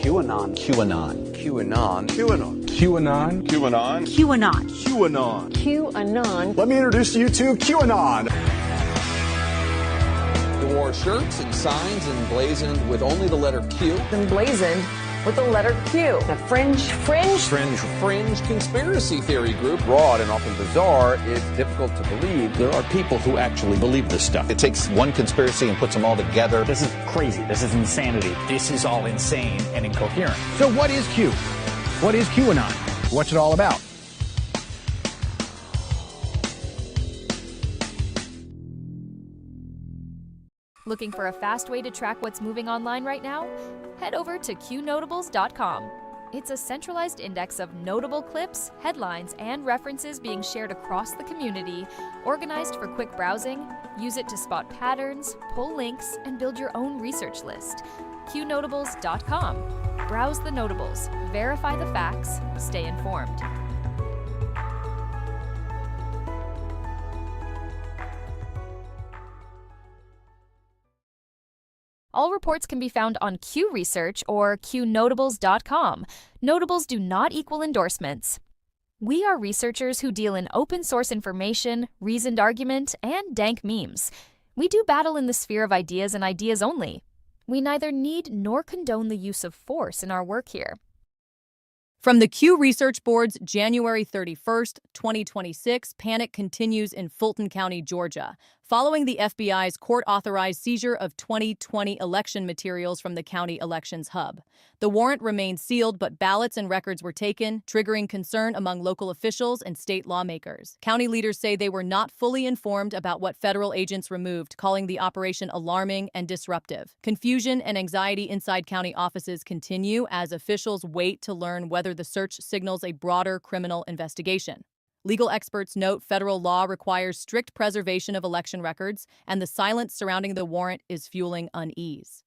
QAnon. QAnon. QAnon. QAnon. QAnon. QAnon. QAnon. QAnon. QAnon. Let me introduce you to QAnon. They wore shirts and signs emblazoned with only the letter Q. Emblazoned with the letter Q. The fringe conspiracy theory group. Broad and often bizarre, it's difficult to believe. There are people who actually believe this stuff. It takes one conspiracy and puts them all together. This is crazy. This is insanity. This is all insane and incoherent. So what is Q? What is QAnon? What's it all about? Looking for a fast way to track what's moving online right now? Head over to Qnotables.com. It's a centralized index of notable clips, headlines, and references being shared across the community, organized for quick browsing. Use it to spot patterns, pull links, and build your own research list. Qnotables.com. Browse the notables, verify the facts, stay informed. All reports can be found on Q Research or Qnotables.com. Notables do not equal endorsements. We are researchers who deal in open source information, reasoned argument, and dank memes. We do battle in the sphere of ideas and ideas only. We neither need nor condone the use of force in our work here. From the Q Research Board's January 31st, 2026, panic continues in Fulton County, Georgia, following the FBI's court-authorized seizure of 2020 election materials from the county elections hub. The warrant remained sealed, but ballots and records were taken, triggering concern among local officials and state lawmakers. County leaders say they were not fully informed about what federal agents removed, calling the operation alarming and disruptive. Confusion and anxiety inside county offices continue as officials wait to learn whether the search signals a broader criminal investigation. Legal experts note federal law requires strict preservation of election records, and the silence surrounding the warrant is fueling unease.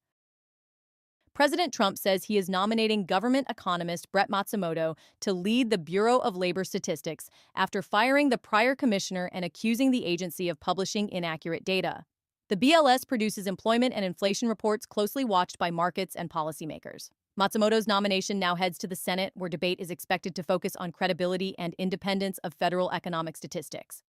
President Trump says he is nominating government economist Brett Matsumoto to lead the Bureau of Labor Statistics after firing the prior commissioner and accusing the agency of publishing inaccurate data. The BLS produces employment and inflation reports closely watched by markets and policymakers. Matsumoto's nomination now heads to the Senate, where debate is expected to focus on credibility and independence of federal economic statistics.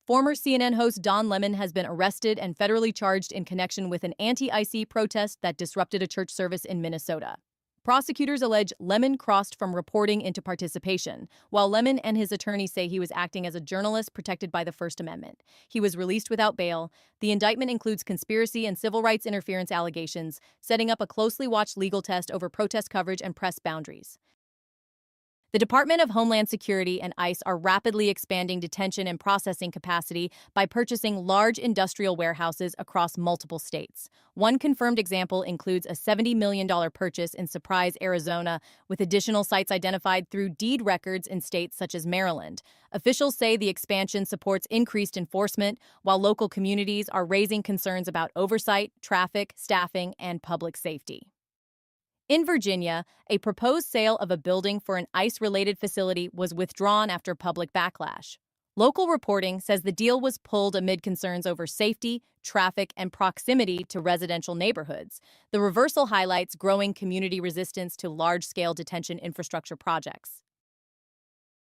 Former CNN host Don Lemon has been arrested and federally charged in connection with an anti-IC protest that disrupted a church service in Minnesota. Prosecutors allege Lemon crossed from reporting into participation, while Lemon and his attorney say he was acting as a journalist protected by the First Amendment. He was released without bail. The indictment includes conspiracy and civil rights interference allegations, setting up a closely watched legal test over protest coverage and press boundaries. The Department of Homeland Security and ICE are rapidly expanding detention and processing capacity by purchasing large industrial warehouses across multiple states. One confirmed example includes a $70 million purchase in Surprise, Arizona, with additional sites identified through deed records in states such as Maryland. Officials say the expansion supports increased enforcement, while local communities are raising concerns about oversight, traffic, staffing, and public safety. In Virginia, a proposed sale of a building for an ICE-related facility was withdrawn after public backlash. Local reporting says the deal was pulled amid concerns over safety, traffic, and proximity to residential neighborhoods. The reversal highlights growing community resistance to large-scale detention infrastructure projects.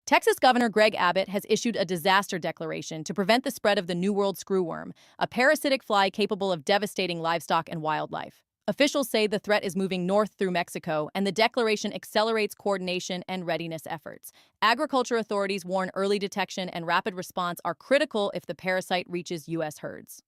Texas Governor Greg Abbott has issued a disaster declaration to prevent the spread of the New World screwworm, a parasitic fly capable of devastating livestock and wildlife. Officials say the threat is moving north through Mexico, and the declaration accelerates coordination and readiness efforts. Agriculture authorities warn early detection and rapid response are critical if the parasite reaches U.S. herds.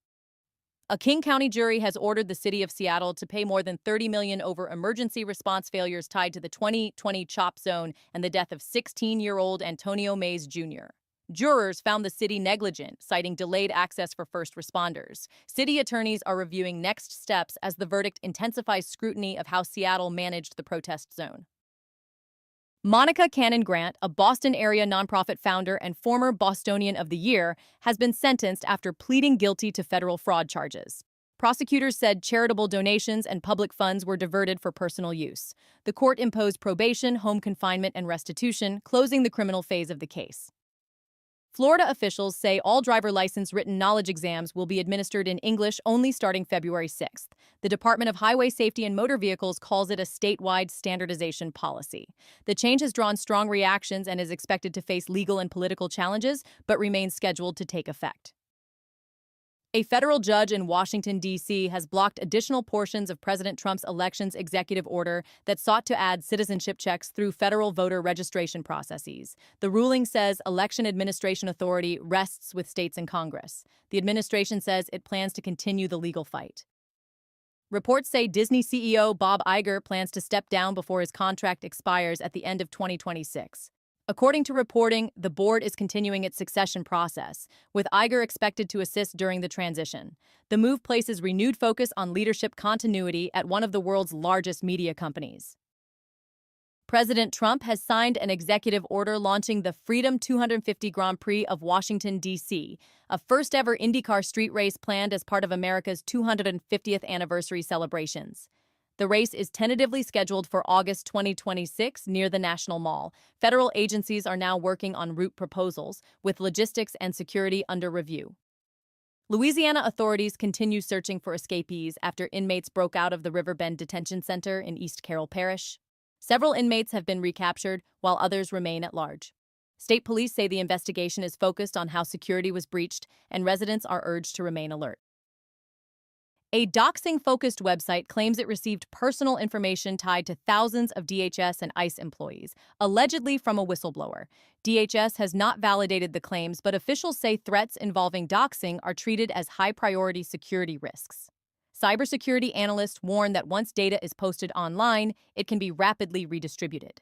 A King County jury has ordered the city of Seattle to pay more than $30 million over emergency response failures tied to the 2020 CHOP zone and the death of 16-year-old Antonio Mays Jr. Jurors found the city negligent, citing delayed access for first responders. City attorneys are reviewing next steps as the verdict intensifies scrutiny of how Seattle managed the protest zone. Monica Cannon Grant, a Boston-area nonprofit founder and former Bostonian of the Year, has been sentenced after pleading guilty to federal fraud charges. Prosecutors said charitable donations and public funds were diverted for personal use. The court imposed probation, home confinement, and restitution, closing the criminal phase of the case. Florida officials say all driver license written knowledge exams will be administered in English only starting February 6th. The Department of Highway Safety and Motor Vehicles calls it a statewide standardization policy. The change has drawn strong reactions and is expected to face legal and political challenges, but remains scheduled to take effect. A federal judge in Washington, D.C. has blocked additional portions of President Trump's elections executive order that sought to add citizenship checks through federal voter registration processes. The ruling says election administration authority rests with states and Congress. The administration says it plans to continue the legal fight. Reports say Disney CEO Bob Iger plans to step down before his contract expires at the end of 2026. According to reporting, the board is continuing its succession process, with Iger expected to assist during the transition. The move places renewed focus on leadership continuity at one of the world's largest media companies. President Trump has signed an executive order launching the Freedom 250 Grand Prix of Washington, D.C., a first-ever IndyCar street race planned as part of America's 250th anniversary celebrations. The race is tentatively scheduled for August 2026 near the National Mall. Federal agencies are now working on route proposals, with logistics and security under review. Louisiana authorities continue searching for escapees after inmates broke out of the Riverbend Detention Center in East Carroll Parish. Several inmates have been recaptured, while others remain at large. State police say the investigation is focused on how security was breached, and residents are urged to remain alert. A doxing-focused website claims it received personal information tied to thousands of DHS and ICE employees, allegedly from a whistleblower. DHS has not validated the claims, but officials say threats involving doxing are treated as high-priority security risks. Cybersecurity analysts warn that once data is posted online, it can be rapidly redistributed.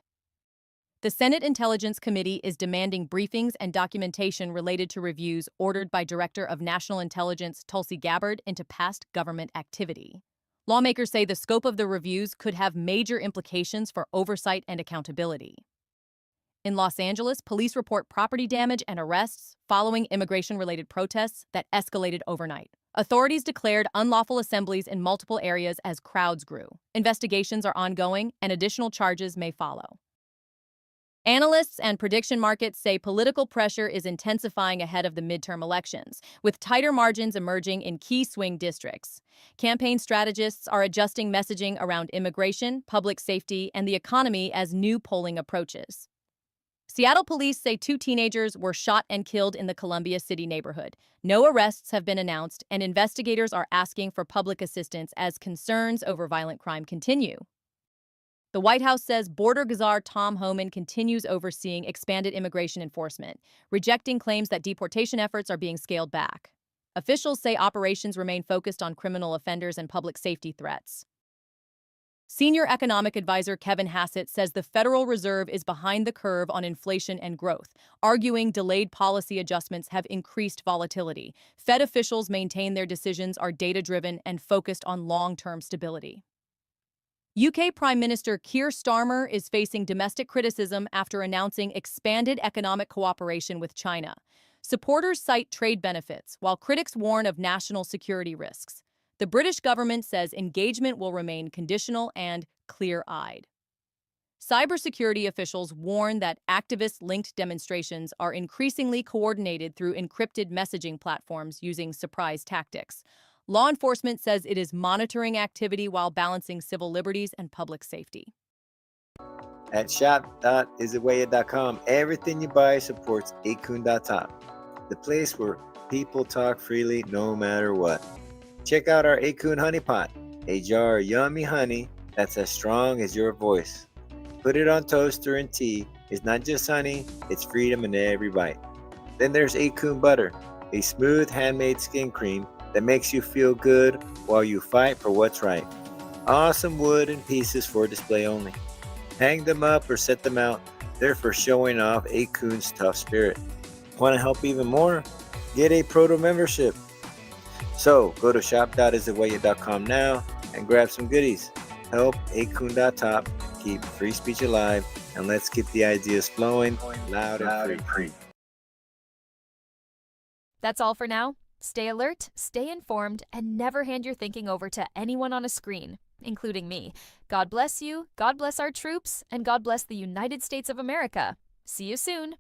The Senate Intelligence Committee is demanding briefings and documentation related to reviews ordered by Director of National Intelligence Tulsi Gabbard into past government activity. Lawmakers say the scope of the reviews could have major implications for oversight and accountability. In Los Angeles, police report property damage and arrests following immigration-related protests that escalated overnight. Authorities declared unlawful assemblies in multiple areas as crowds grew. Investigations are ongoing, and additional charges may follow. Analysts and prediction markets say political pressure is intensifying ahead of the midterm elections, with tighter margins emerging in key swing districts. Campaign strategists are adjusting messaging around immigration, public safety, and the economy as new polling approaches. Seattle police say 2 teenagers were shot and killed in the Columbia City neighborhood. No arrests have been announced, and investigators are asking for public assistance as concerns over violent crime continue. The White House says border czar Tom Homan continues overseeing expanded immigration enforcement, rejecting claims that deportation efforts are being scaled back. Officials say operations remain focused on criminal offenders and public safety threats. Senior economic advisor Kevin Hassett says the Federal Reserve is behind the curve on inflation and growth, arguing delayed policy adjustments have increased volatility. Fed officials maintain their decisions are data-driven and focused on long-term stability. UK Prime Minister Keir Starmer is facing domestic criticism after announcing expanded economic cooperation with China. Supporters cite trade benefits, while critics warn of national security risks. The British government says engagement will remain conditional and clear-eyed. Cybersecurity officials warn that activist-linked demonstrations are increasingly coordinated through encrypted messaging platforms using surprise tactics. Law enforcement says it is monitoring activity while balancing civil liberties and public safety. At shop.isitwaya.com, everything you buy supports Acun.top, the place where people talk freely no matter what. Check out our Acun Honey Pot, a jar of yummy honey that's as strong as your voice. Put it on toaster and tea. It's not just honey, it's freedom in every bite. Then there's Acun Butter, a smooth handmade skin cream that makes you feel good while you fight for what's right. Awesome wooden pieces for display only. Hang them up or set them out. They're for showing off Acun's tough spirit. Want to help even more? Get a proto membership. So go to shop.isitwaya.com now and grab some goodies. Help Acun.top keep free speech alive, and let's keep the ideas flowing loud and free. That's all for now. Stay alert, stay informed, and never hand your thinking over to anyone on a screen, including me. God bless you, God bless our troops, and God bless the United States of America. See you soon.